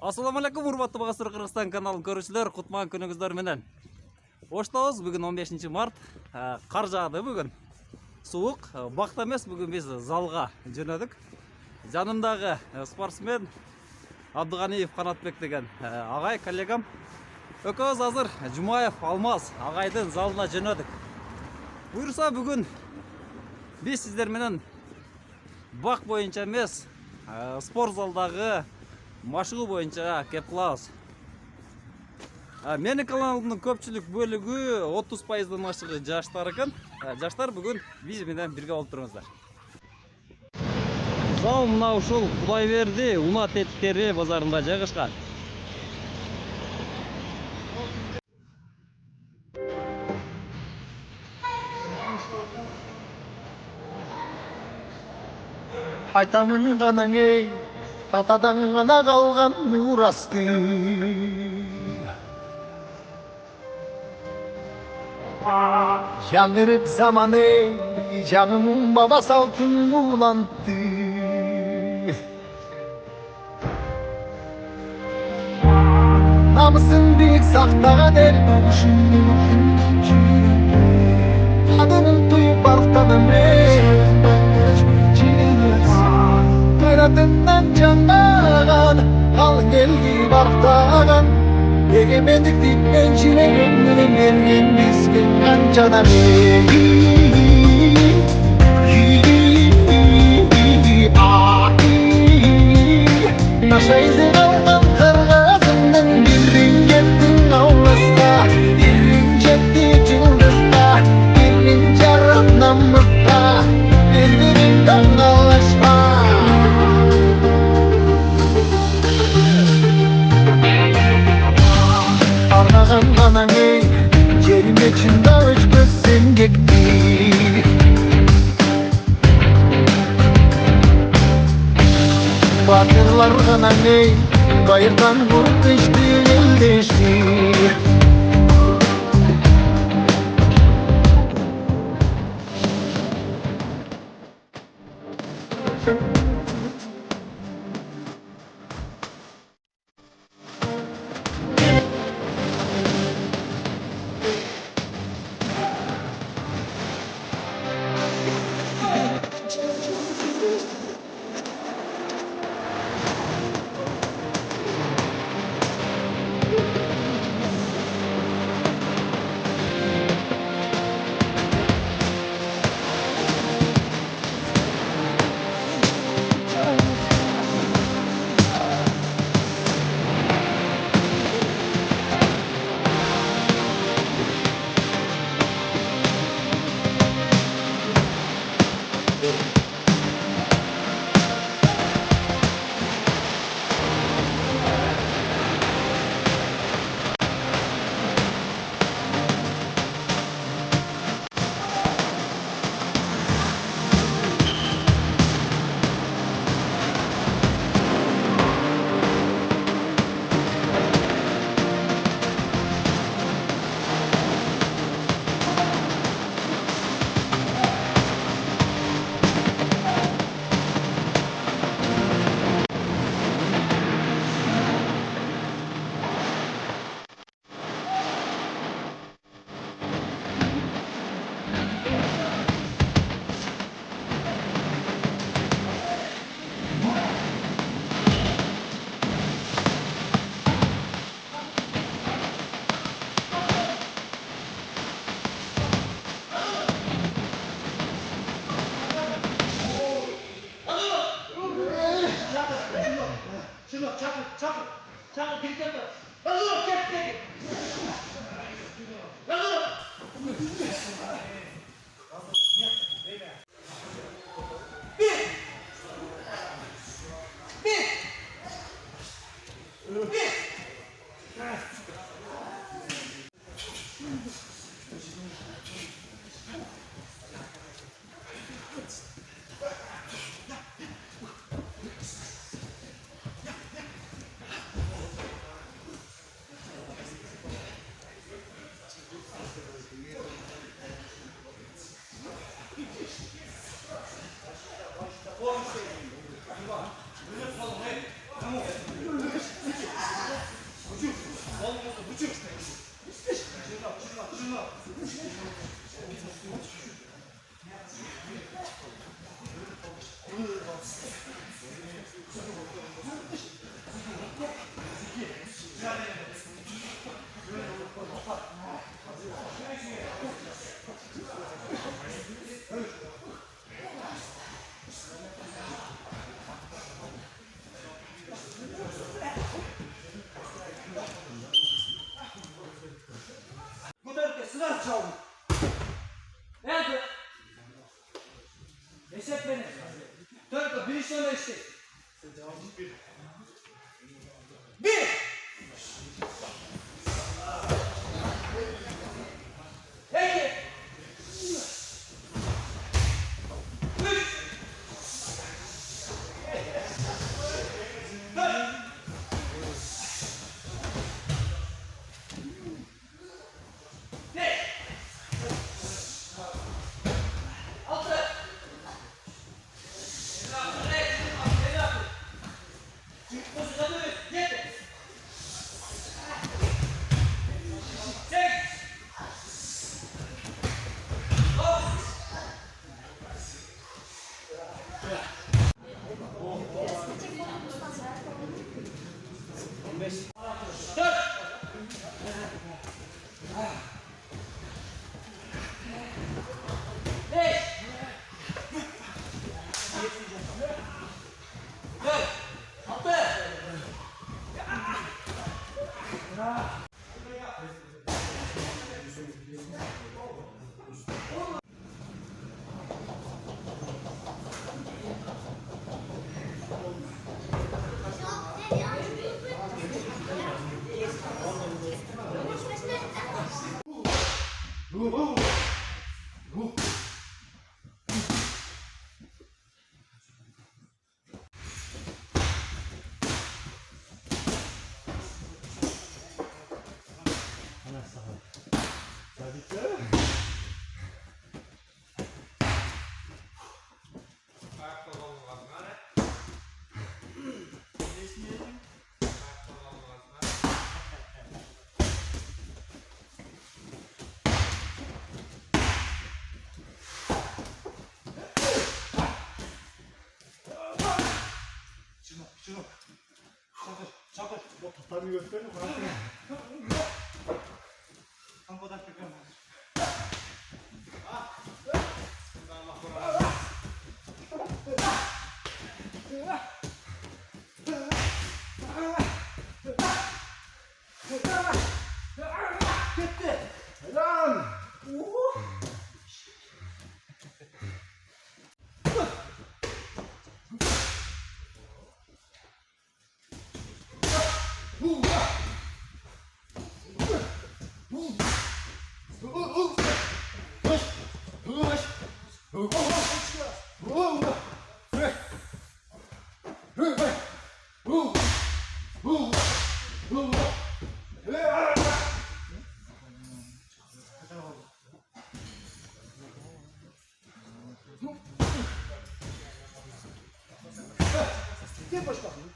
Assalamu alaikum, урматтуу Багасыр Кыргызстан каналын көрүүчүлөр, кутман күнүңүздөр менен. Оштобуз, бүгүн 15 март. Кар жаады бүгүн. Суук, бакта эмес, бүгүн биз залга жөнөдүк. Жанымдагы спортсмен Абдыганиев Канатбек деген агай, коллегам. Экөөбүз азыр Жумаев Алмаз агайдын залына жөнөдүк. Буюрса бүгүн биз сиздер менен бак боюнча эмес, спорт залдагы машыгуу боюнча кеп кылабыз. Менин каналымдын көпчүлүк бөлүгү 30%дан ашыгы жаштар экен. Жаштар бүгүн биз менен бирге болуп туруңуздар. Зал мына ушул Кудайберди унаа тетиктери базарында жайгашкан. Айтамын ғанаң ей, атадан ғана қалған мурасты. Жаңырып заман ей, жаңымын баба салтын улантты. Намысын биік сақтаған ел үшін адымын тұйып арықтадым ей. Hayratından canlanan, kalın elgi bardagan. Egemenlik dikmen çile gönlünün ergin bizgen kancadan Taşa izin alman kırgazından birin gettin avlasına, birin cetti cıldızda, birin jarrap namlıkta, birbirin kangalaşma. Anang ey, yerime çında öçmez sengekti. Batırlar anang ey, bayırdan vurup içti eldeşti. Çakır birlikte mi? Hazır çek. Hazır. Götürüp sıra çalın. Nerede? Eşek beni. Dört bir iş öyle işte. Bir. İki. Üç. Dört. Beş. Altı. Şunu. Çakır. O tutarını gösterir mi? Tam kadar tekrar. Gitti. Helal. Gel başkanım.